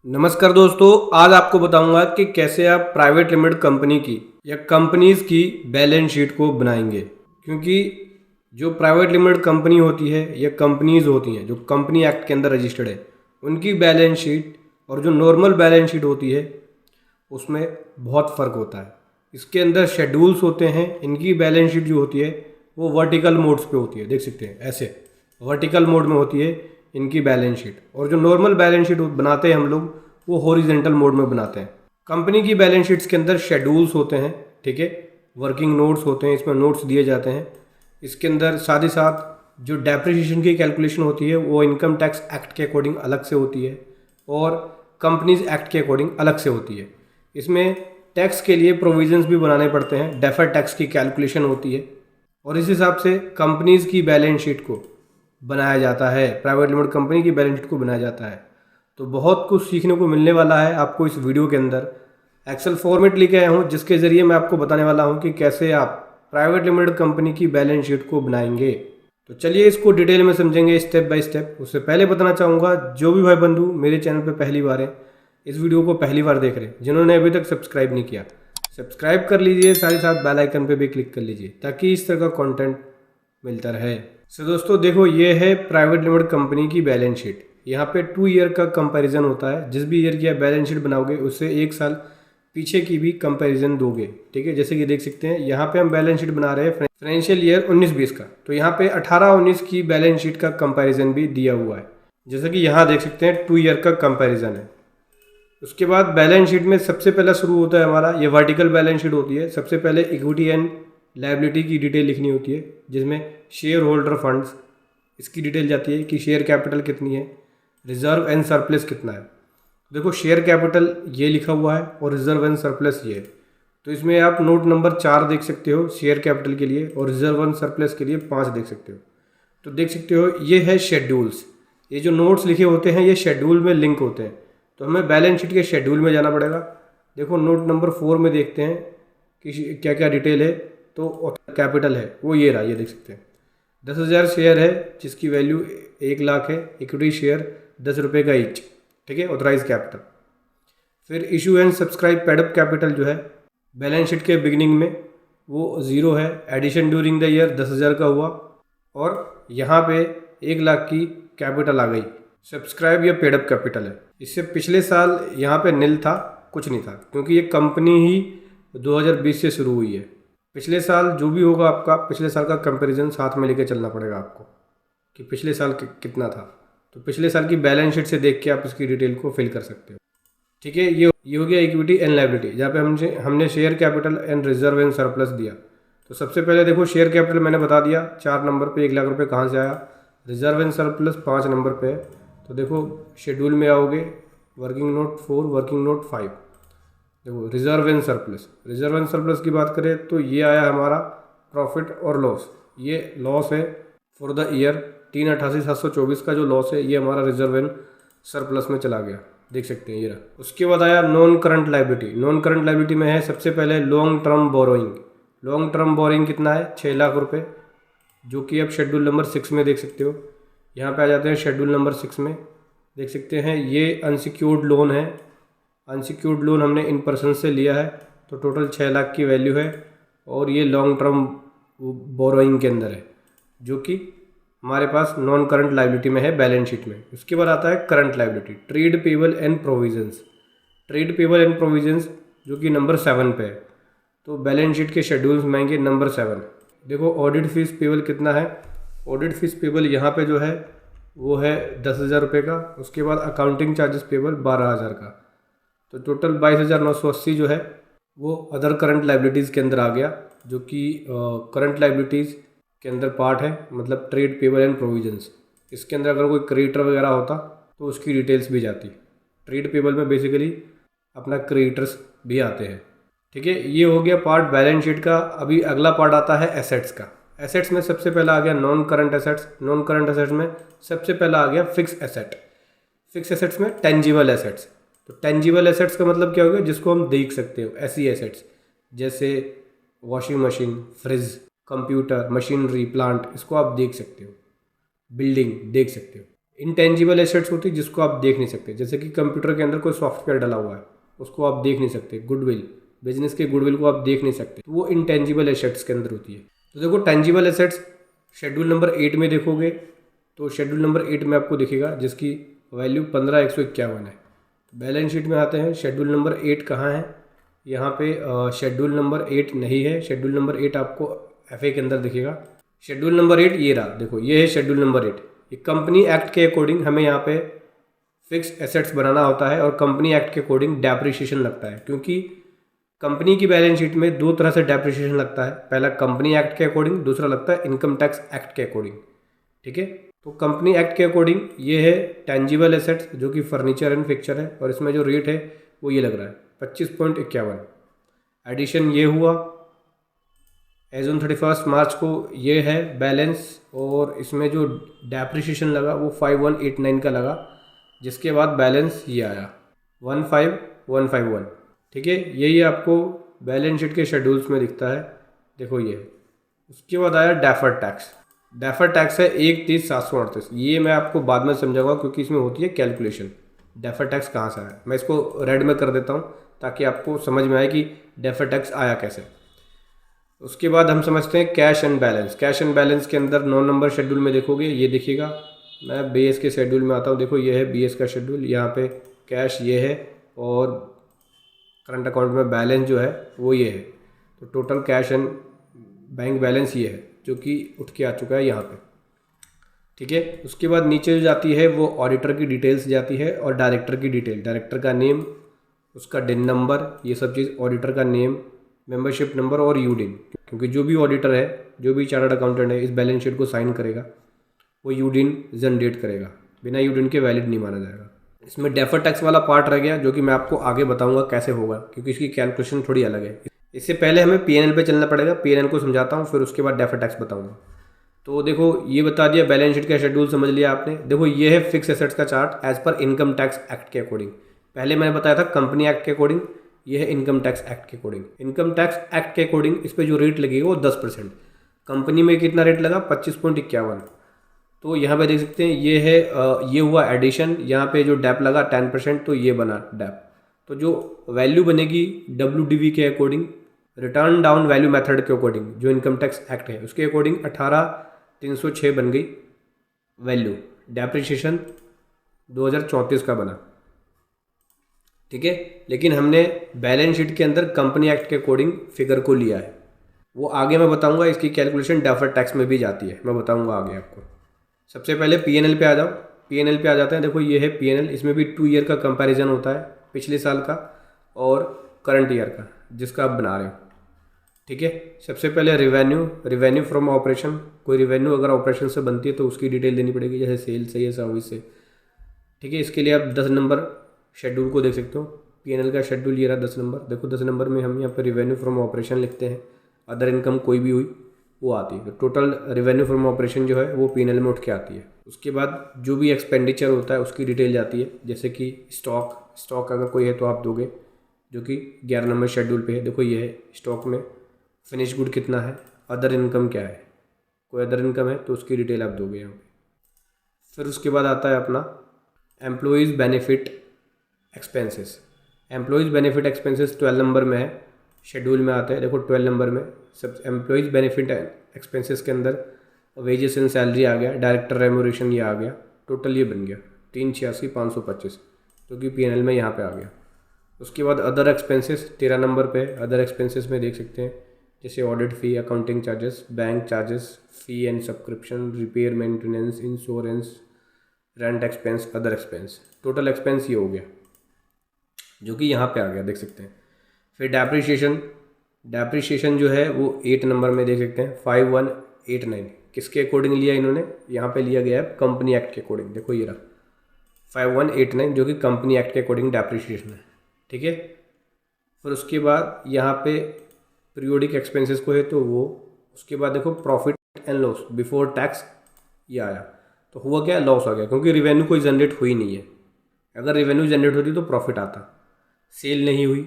नमस्कार दोस्तों, आज आपको बताऊंगा कि कैसे आप प्राइवेट लिमिटेड कंपनी की या कंपनीज की बैलेंस शीट को बनाएंगे। क्योंकि जो प्राइवेट लिमिटेड कंपनी होती है या कंपनीज होती हैं जो कंपनी एक्ट के अंदर रजिस्टर्ड है, उनकी बैलेंस शीट और जो नॉर्मल बैलेंस शीट होती है उसमें बहुत फ़र्क होता है। इसके अंदर शेड्यूल्स होते हैं। इनकी बैलेंस शीट जो होती है वो वर्टिकल मोड्स पे होती है, देख सकते हैं ऐसे वर्टिकल मोड में होती है इनकी बैलेंस शीट। और जो नॉर्मल बैलेंस शीट बनाते हैं हम लोग वो हॉरिजेंटल मोड में बनाते हैं। कंपनी की बैलेंस शीट्स के अंदर शेड्यूल्स होते हैं, ठीक है, वर्किंग नोट्स होते हैं, इसमें नोट्स दिए जाते हैं। इसके अंदर साथ ही साथ जो डेप्रिसिएशन की कैलकुलेशन होती है वो इनकम टैक्स एक्ट के अकॉर्डिंग अलग से होती है और कंपनीज एक्ट के अकॉर्डिंग अलग से होती है। इसमें टैक्स के लिए प्रोविजंस भी बनाने पड़ते हैं, डेफर्ड टैक्स की कैलकुलेशन होती है और इस हिसाब से कंपनीज की बैलेंस शीट को बनाया जाता है, प्राइवेट लिमिटेड कंपनी की बैलेंस शीट को बनाया जाता है। तो बहुत कुछ सीखने को मिलने वाला है आपको इस वीडियो के अंदर। एक्सेल फॉर्मेट लेके आया हूँ जिसके ज़रिए मैं आपको बताने वाला हूँ कि कैसे आप प्राइवेट लिमिटेड कंपनी की बैलेंस शीट को बनाएंगे। तो चलिए इसको डिटेल में समझेंगे स्टेप बाय स्टेप। उससे पहले बताना चाहूँगा, जो भी भाई बंधु मेरे चैनल पर पहली बार है, इस वीडियो को पहली बार देख रहे हैं, जिन्होंने अभी तक सब्सक्राइब नहीं किया, सब्सक्राइब कर लीजिए, साथ ही साथ बेल आइकन पे भी क्लिक कर लीजिए ताकि इस तरह का कंटेंट मिलता रहे। सो दोस्तों देखो, ये है प्राइवेट लिमिटेड कंपनी की बैलेंस शीट। यहाँ पे 2 ईयर का कंपैरिजन होता है। जिस भी ईयर की आप बैलेंस शीट बनाओगे उससे 1 साल पीछे की भी कंपैरिजन दोगे, ठीक है। जैसे कि देख सकते हैं यहाँ पे हम बैलेंस शीट बना रहे हैं फाइनेंशियल ईयर 19-20 का, तो यहाँ पे 18-19 की बैलेंस शीट का कंपैरिजन भी दिया हुआ है। जैसे कि यहाँ देख सकते हैं 2 ईयर का कंपैरिजन है। उसके बाद बैलेंस शीट में सबसे पहला शुरू होता है हमारा, ये वर्टिकल बैलेंस शीट होती है। सबसे पहले इक्विटी एंड लायबिलिटी की डिटेल लिखनी होती है, जिसमें शेयर होल्डर फंड्स, इसकी डिटेल जाती है कि शेयर कैपिटल कितनी है, रिजर्व एंड सरप्लस कितना है। देखो शेयर कैपिटल ये लिखा हुआ है और रिजर्व एंड सरप्लस ये है, तो इसमें आप नोट नंबर 4 देख सकते हो शेयर कैपिटल के लिए, और रिजर्व एंड सरप्लस के लिए 5 देख सकते हो। तो देख सकते हो ये है शेड्यूल्स। ये जो नोट्स लिखे होते हैं ये शेड्यूल में लिंक होते हैं, तो हमें बैलेंस शीट के शेड्यूल में जाना पड़ेगा। देखो नोट नंबर 4 में देखते हैं कि क्या क्या डिटेल है। तो कैपिटल है वो ये रहा, ये देख सकते हैं 10,000 शेयर है जिसकी वैल्यू 1 लाख है। इक्विटी शेयर 10 रुपये का ईच, ठीक है, ऑथराइज कैपिटल। फिर issue and subscribe paid up capital जो है बैलेंस शीट के बिगिनिंग में वो 0 है। एडिशन ड्यूरिंग द ईयर 10,000 का हुआ और यहाँ पे 1 लाख की कैपिटल आ गई, सब्सक्राइब या पेडअप कैपिटल है। इससे पिछले साल यहाँ पे नील था, कुछ नहीं था, क्योंकि ये कंपनी ही 2020 से शुरू हुई है। पिछले साल जो भी होगा आपका पिछले साल का कंपैरिजन साथ में लेके चलना पड़ेगा आपको कि पिछले साल कितना था। तो पिछले साल की बैलेंस शीट से देख के आप इसकी डिटेल को फिल कर सकते हो, ठीक है। ये हो गया इक्विटी एंड लायबिलिटी, जहाँ पे हमने share capital and reserve and surplus दिया। तो सबसे पहले देखो शेयर कैपिटल मैंने बता दिया 4 नंबर पे 1 लाख रुपये कहाँ से आया। रिजर्व एंड सरप्लस 5 नंबर पे है। तो देखो शेड्यूल में आओगे, वर्किंग नोट 4, वर्किंग नोट 5, देखो reserve and surplus. Reserve and surplus की बात करें तो ये आया हमारा प्रॉफिट और लॉस। ये लॉस है फॉर द ईयर 388,724 का जो लॉस है ये हमारा रिजर्व एंड सरप्लस में चला गया, देख सकते हैं ये रहा। उसके बाद आया non current liability. Non current liability में है सबसे पहले long term borrowing. Long term borrowing कितना है 6 लाख रुपये, जो कि आप शेड्यूल नंबर 6 में देख सकते हो। यहाँ पे आ जाते हैं शेड्यूल नंबर 6 में, देख सकते हैं ये अनसिक्योर्ड लोन है। अनसिक्योर्ड लोन हमने इन पर्सन से लिया है, तो टोटल 6 लाख की वैल्यू है और ये लॉन्ग टर्म बोरोइंग के अंदर है, जो कि हमारे पास नॉन करंट लायबिलिटी में है बैलेंस शीट में। उसके बाद आता है current liability, trade payable and provisions. Trade payable and provisions जो कि नंबर 7 पे है, तो बैलेंस शीट के शेड्यूल्स में आएंगे नंबर 7। देखो ऑडिट फीस पेबल कितना है। ऑडिट फीस पेबल यहाँ पे जो है वो है 10,000 रुपये का। उसके बाद अकाउंटिंग चार्जेस पेबल 12,000 का, तो टोटल 22,980 जो है वो अदर करंट लायबिलिटीज़ के अंदर आ गया, जो कि करंट लायबिलिटीज़ के अंदर पार्ट है, मतलब ट्रेड पेबल एंड प्रोविजंस। इसके अंदर अगर कोई क्रेडिटर वगैरह होता तो उसकी डिटेल्स भी जाती। ट्रेड पेबल में बेसिकली अपना क्रेडिटर्स भी आते हैं, ठीक है। ये हो गया पार्ट बैलेंस शीट का। अभी अगला पार्ट आता है एसेट्स का। एसेट्स में सबसे पहला आ गया non current assets. Non current assets में सबसे पहला आ गया फिक्स एसेट। फिक्स एसेट्स में टेंजिबल एसेट्स। तो टेंजिबल एसेट्स का मतलब क्या हो गया, जिसको हम देख सकते हो, ऐसी एसेट्स जैसे washing machine, fridge, computer, machinery, plant, इसको आप देख सकते हो। बिल्डिंग देख सकते हो। इंटेंजिबल एसेट्स होती है जिसको आप देख नहीं सकते, जैसे कि कंप्यूटर के अंदर कोई सॉफ्टवेयर डला हुआ है, उसको आप देख नहीं सकते। गुडविल, बिजनेस के गुडविल को आप देख नहीं सकते, तो वो इंटेंजिबल एसेट्स के अंदर होती है। तो देखो टेंजिबल एसेट्स शेड्यूल नंबर 8 में देखोगे तो शेड्यूल नंबर 8 में आपको दिखेगा जिसकी वैल्यू 15,151 है। बैलेंस शीट में आते हैं, शेड्यूल नंबर 8 कहाँ है? यहाँ पे शेड्यूल नंबर 8 नहीं है। शेड्यूल नंबर 8 आपको FA के अंदर दिखेगा। शेड्यूल नंबर 8 ये रहा, देखो ये है शेड्यूल नंबर 8। ये कंपनी एक्ट के अकॉर्डिंग हमें यहाँ पे फिक्स एसेट्स बनाना होता है और कंपनी एक्ट के अकॉर्डिंग डेप्रिसिएशन लगता है, क्योंकि कंपनी की बैलेंस शीट में दो तरह से डेप्रिसिएशन लगता है। पहला कंपनी एक्ट के अकॉर्डिंग, दूसरा लगता है इनकम टैक्स एक्ट के अकॉर्डिंग। ठीक है, तो कंपनी एक्ट के अकॉर्डिंग ये है टेंजिबल एसेट्स जो कि फर्नीचर एंड फिक्चर है, और इसमें जो रेट है वो ये लग रहा है 25.51। एडिशन ये हुआ एज ऑन 31 मार्च को, ये है बैलेंस, और इसमें जो डेप्रिसिएशन लगा वो 5189 का लगा, जिसके बाद बैलेंस ये आया 15151। ठीक है, यही आपको बैलेंस शीट के शेड्यूल्स में दिखता है, देखो ये। उसके बाद आया डेफर्ड टैक्स। डेफर्ड टैक्स है 1,30,738। ये मैं आपको बाद में समझाऊंगा क्योंकि इसमें होती है कैलकुलेशन। डेफर्ड टैक्स कहाँ से आया, मैं इसको रेड में कर देता हूँ ताकि आपको समझ में आए कि डेफर्ड टैक्स आया कैसे। उसके बाद हम समझते हैं cash and balance. Cash and balance के अंदर 9 नंबर शेड्यूल में देखोगे, ये देखिएगा। मैं BS के शेड्यूल में आता हूँ, देखो ये है BS का शेड्यूल। यहाँ पे कैश ये है और करंट अकाउंट में बैलेंस जो है वो ये है। तो total cash and bank balance ये है जो कि उठ के आ चुका है यहाँ पे। ठीक है, उसके बाद नीचे जो जाती है वो ऑडिटर की डिटेल्स जाती है और डायरेक्टर की डिटेल, डायरेक्टर का नेम, उसका डिन नंबर, ये सब चीज़, ऑडिटर का नेम, मेंबरशिप नंबर और यूडिन। क्योंकि जो भी ऑडिटर है, जो भी चार्टर्ड अकाउंटेंट है, इस बैलेंस शीट को साइन करेगा वो यूडिन जनरेट करेगा, बिना यूडिन के वैलिड नहीं माना जाएगा। इसमें डेफर्ड टैक्स वाला पार्ट रह गया जो कि मैं आपको आगे बताऊंगा कैसे होगा, क्योंकि इसकी कैलकुलेशन थोड़ी अलग है। इससे पहले हमें P&L पे चलना पड़ेगा, P&L को समझाता हूँ, फिर उसके बाद डेफर्ड टैक्स बताऊंगा। तो देखो ये बता दिया, बैलेंस शीट का शेड्यूल समझ लिया आपने। देखो ये है फिक्स एसेट्स का chart as per income tax act के अकॉर्डिंग। पहले मैंने बताया था कंपनी एक्ट के अकॉर्डिंग, ये है इनकम टैक्स एक्ट के अकॉर्डिंग। इनकम टैक्स एक्ट के अकॉर्डिंग इस पर जो रेट लगेगा वो 10%। कंपनी में कितना रेट लगा? 25.51। तो यहाँ पे देख सकते हैं ये है ये हुआ एडिशन, यहाँ पे जो डैप लगा 10%, तो ये बना डैप। तो जो वैल्यू बनेगी WDV के according, return down value method के अकॉर्डिंग, जो इनकम टैक्स एक्ट है उसके अकॉर्डिंग 18,306 बन गई वैल्यू। डेप्रिसिएशन 2034 का बना। ठीक है, लेकिन हमने बैलेंस शीट के अंदर कंपनी एक्ट के अकॉर्डिंग फिगर को लिया है, वो आगे मैं बताऊंगा। इसकी कैलकुलेशन डेफर्ड टैक्स में भी जाती है, मैं बताऊंगा आगे आपको। सबसे पहले P&L पे आ जाओ। P&L पे आ जाते हैं, देखो ये है P&L। इसमें भी 2 ईयर का कंपैरिजन होता है, पिछले साल का और करंट ईयर का, जिसका आप बना रहे हो। ठीक है, सबसे पहले रिवेन्यू फ्रॉम ऑपरेशन। कोई रिवेन्यू अगर ऑपरेशन से बनती है तो उसकी डिटेल देनी पड़ेगी, जैसे सेल से या सर्विस से। ठीक है, इसके लिए आप 10 नंबर शेड्यूल को देख सकते हो। P&L का शेड्यूल ये रहा 10 नंबर। देखो 10 नंबर में हम यहाँ पर रिवेन्यू फ्रॉम ऑपरेशन लिखते हैं, अदर इनकम कोई भी हुई वो आती है। तो टोटल रिवेन्यू फ्रॉम ऑपरेशन जो है वो P&L में उठ के आती है। उसके बाद जो भी एक्सपेंडिचर होता है उसकी डिटेल जाती है, जैसे कि स्टॉक अगर कोई है तो आप दोगे, जो कि 11 नंबर शेड्यूल पे है। देखो ये है स्टॉक में फिनिश गुड कितना है, अदर इनकम क्या है, कोई अदर इनकम है तो उसकी डिटेल आप दोगे यहाँ पे। फिर उसके बाद आता है अपना employees benefit expenses. Employees benefit expenses 12 number में है, शेड्यूल में आता है। देखो 12 नंबर में सब एम्प्लॉयज़ बेनिफिट एक्सपेंसेस के अंदर वेजेस एंड सैलरी आ गया, डायरेक्टर रेम्यूनरेशन ये आ गया। टोटल ये बन गया 386,525, जो कि P&L में यहाँ पे आ गया। उसके बाद अदर एक्सपेंसेस 13 नंबर पे। अदर एक्सपेंसेस में देख सकते हैं जैसे audit fee, accounting charges, bank charges, fee and subscription, repair, maintenance, insurance, rent expense, other expense. Total expense ये हो गया, जो कि यहाँ पे आ गया, देख सकते हैं। फिर डेप्रिसिएशन जो है वो 8 नंबर में देख सकते हैं 5189। किसके अकॉर्डिंग लिया इन्होंने? यहाँ पे लिया गया है कंपनी एक्ट के अकॉर्डिंग। देखो ये रहा 5189, जो कि कंपनी एक्ट के अकॉर्डिंग डेप्रिसिएशन है। ठीक है, फिर उसके बाद यहाँ पे पीरियोडिक एक्सपेंसेस को है तो वो। उसके बाद देखो profit and loss before tax ये आया। तो हुआ क्या? लॉस आ गया, क्योंकि रिवेन्यू कोई जनरेट हुई नहीं है। अगर रिवेन्यू जनरेट होती तो प्रॉफिट आता। सेल नहीं हुई,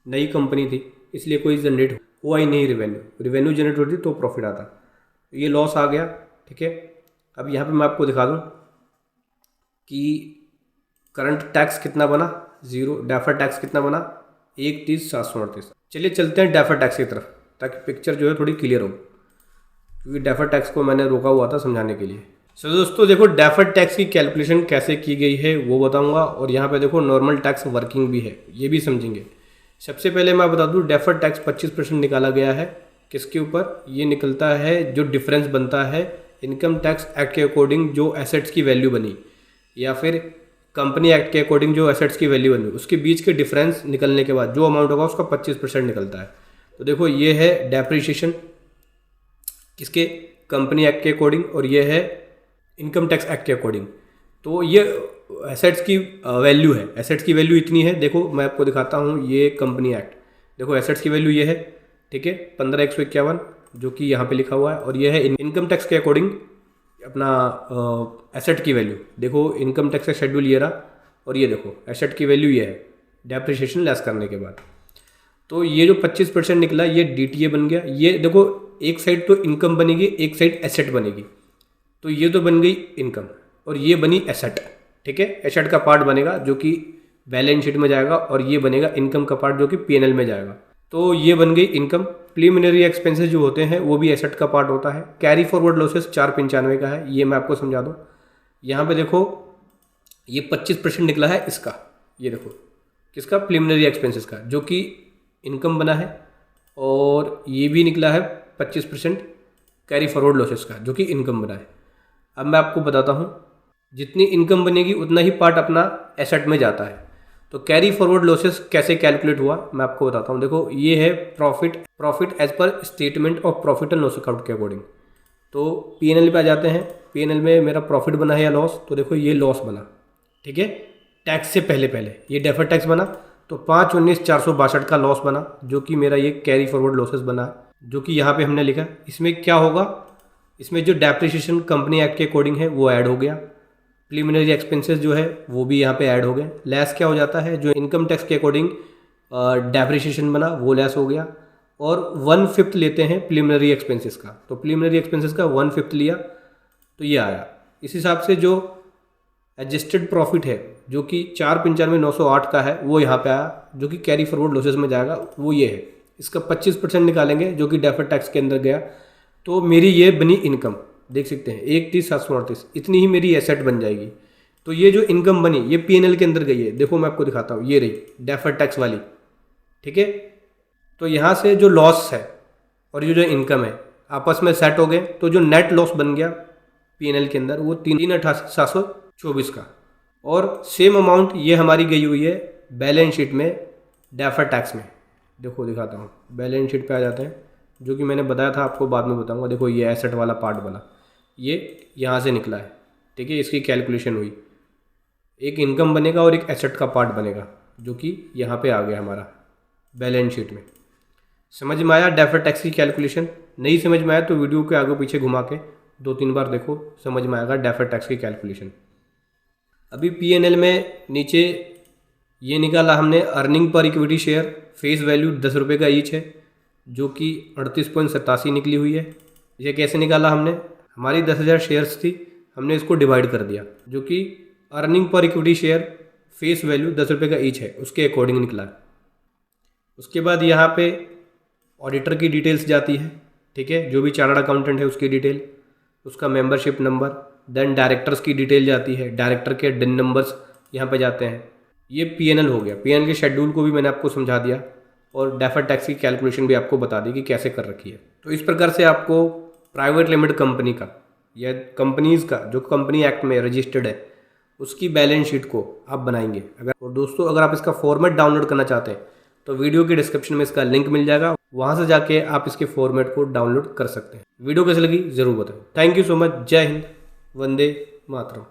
नई कंपनी थी, इसलिए कोई जनरेट हुआ ही नहीं रिवेन्यू जनरेट होती तो प्रॉफिट आता। ये लॉस आ गया। ठीक है, अब यहाँ पे मैं आपको दिखा दूँ कि करंट टैक्स कितना बना 0, डेफर्ड टैक्स कितना बना 31,738। चलिए चलते हैं डेफर्ड टैक्स की तरफ ताकि पिक्चर जो है थोड़ी क्लियर हो, क्योंकि डेफर्ड टैक्स को मैंने रोका हुआ था समझाने के लिए। सो दोस्तों देखो डेफर्ड टैक्स की कैलकुलेशन कैसे की गई है वो बताऊंगा, और यहाँ पे देखो नॉर्मल टैक्स वर्किंग भी है, ये भी समझेंगे। सबसे पहले मैं बता दूँ डेफर्ड टैक्स 25% निकाला गया है। किसके ऊपर? ये निकलता है जो डिफरेंस बनता है इनकम टैक्स एक्ट के अकॉर्डिंग जो एसेट्स की वैल्यू बनी, या फिर कंपनी एक्ट के अकॉर्डिंग जो एसेट्स की वैल्यू बनी, उसके बीच के डिफरेंस निकलने के बाद जो अमाउंट होगा उसका 25% निकलता है। तो देखो ये है डेप्रिशिएशन किसके? कंपनी एक्ट के अकॉर्डिंग, और ये है इनकम टैक्स एक्ट के अकॉर्डिंग। तो ये एसेट्स की वैल्यू है, एसेट्स की वैल्यू इतनी है। देखो मैं आपको दिखाता हूँ, ये कंपनी एक्ट, देखो एसेट्स की वैल्यू ये है, ठीक है 15,151 जो कि यहाँ पे लिखा हुआ है, और ये है इनकम टैक्स के अकॉर्डिंग अपना एसेट की वैल्यू। देखो इनकम टैक्स का शेड्यूल ये रहा, और ये देखो एसेट की वैल्यू ये है डेप्रिसिएशन लेस करने के बाद। तो ये जो 25% निकला ये DTA बन गया। ये देखो एक साइड तो इनकम बनेगी, एक साइड एसेट बनेगी। तो ये तो बन गई इनकम और ये बनी एसेट, ठीक है। एसेट का पार्ट बनेगा जो कि बैलेंस शीट में जाएगा, और ये बनेगा इनकम का पार्ट जो कि P&L में जाएगा। तो ये बन गई इनकम। प्रीलिमिनरी एक्सपेंसेस जो होते हैं वो भी एसेट का पार्ट होता है। कैरी फॉरवर्ड लॉसेस 495 का है, ये मैं आपको समझा दूँ। यहाँ पे देखो ये 25% निकला है इसका, ये देखो किसका? प्रीलिमिनरी एक्सपेंसेस का, जो कि इनकम बना है, और ये भी निकला है 25% कैरी फॉरवर्ड लॉसेस का, जो कि इनकम बना है। अब मैं आपको बताता हूँ, जितनी इनकम बनेगी उतना ही पार्ट अपना एसेट में जाता है। तो कैरी फॉरवर्ड लॉसेस कैसे कैलकुलेट हुआ मैं आपको बताता हूँ। देखो ये है profit as per statement of profit and loss account के अकॉर्डिंग। तो P&L पे आ जाते हैं। P&L में मेरा प्रॉफिट बना है या लॉस, तो देखो ये लॉस बना, ठीक है, टैक्स से पहले ये डेफर्ड टैक्स बना। तो 5/19/462 का लॉस बना, जो कि मेरा ये कैरी फॉरवर्ड लॉसेस बना, जो कि यहाँ पे हमने लिखा। इसमें क्या होगा? इसमें जो डेप्रिसिएशन कंपनी एक्ट के अकॉर्डिंग है वो ऐड हो गया। प्रीलिमिनरी एक्सपेंसेस जो है वो भी यहाँ पे ऐड हो गए। लेस क्या हो जाता है? जो इनकम टैक्स के अकॉर्डिंग डेप्रिसिएशन बना वो लेस हो गया, और 1/5 लेते हैं प्रीलिमिनरी एक्सपेंसेस का। तो प्रीलिमिनरी एक्सपेंसेस का 1/5 लिया तो ये आया। इस हिसाब से जो एडजस्टेड प्रॉफिट है जो कि 495,908 का है वो यहाँ पे आया, जो कि कैरी फॉरवर्ड लॉसेस में जाएगा, वो ये है। इसका 25% निकालेंगे जो कि डेफर्ड टैक्स के अंदर गया। तो मेरी ये बनी इनकम, देख सकते हैं 31,738, इतनी ही मेरी एसेट बन जाएगी। तो ये जो इनकम बनी ये P&L के अंदर गई है। देखो मैं आपको दिखाता हूँ, ये रही डेफर्ड टैक्स वाली, ठीक है। तो यहाँ से जो लॉस है और ये जो इनकम है आपस में सेट हो गए। तो जो नेट लॉस बन गया P&L के अंदर वो 3,88,724 का, और सेम अमाउंट ये हमारी गई हुई है बैलेंस शीट में डेफर्ड टैक्स में। देखो दिखाता हूँ, बैलेंस शीट पे आ जाते हैं, जो कि मैंने बताया था आपको, बाद में बताऊंगा। देखो ये एसेट वाला पार्ट बना, ये यहाँ से निकला है, ठीक है। इसकी कैलकुलेशन हुई, एक इनकम बनेगा और एक एसेट का पार्ट बनेगा, जो कि यहाँ पे आ गया हमारा बैलेंस शीट में। समझ में आया डेफर्ड टैक्स की कैलकुलेशन? नहीं समझ में आया तो वीडियो के आगे पीछे घुमा के 2-3 बार देखो, समझ में आएगा डेफर्ड टैक्स की कैलकुलेशन। अभी P&L में नीचे ये निकाला हमने earning per equity share, face value 10 रुपये का ईच है, जो कि 38.87 निकली हुई है। ये कैसे निकाला हमने? हमारी 10,000 शेयर्स थी, हमने इसको डिवाइड कर दिया, जो कि earning per equity share face value 10 रुपये का ईच है उसके अकॉर्डिंग निकला। उसके बाद यहाँ पे ऑडिटर की डिटेल्स जाती है, ठीक है, जो भी चार्टर्ड अकाउंटेंट है उसकी डिटेल, उसका मेंबरशिप नंबर, देन डायरेक्टर्स की डिटेल जाती है, डायरेक्टर के डिन नंबर्स यहाँ पे जाते हैं। ये P&L हो गया। P&L के शेड्यूल को भी मैंने आपको समझा दिया, और डेफर्ड टैक्स की कैलकुलेशन भी आपको बता दी कि कैसे कर रखी है। तो इस प्रकार से आपको प्राइवेट लिमिटेड कंपनी का या कंपनीज़ का जो कंपनी एक्ट में रजिस्टर्ड है उसकी बैलेंस शीट को आप बनाएंगे। और दोस्तों अगर आप इसका फॉर्मेट डाउनलोड करना चाहते हैं तो वीडियो के डिस्क्रिप्शन में इसका लिंक मिल जाएगा, वहाँ से जाके आप इसके फॉर्मेट को डाउनलोड कर सकते हैं। वीडियो कैसे लगी ज़रूर बताएं। Thank you so much. जय हिंद, वंदे मातरम।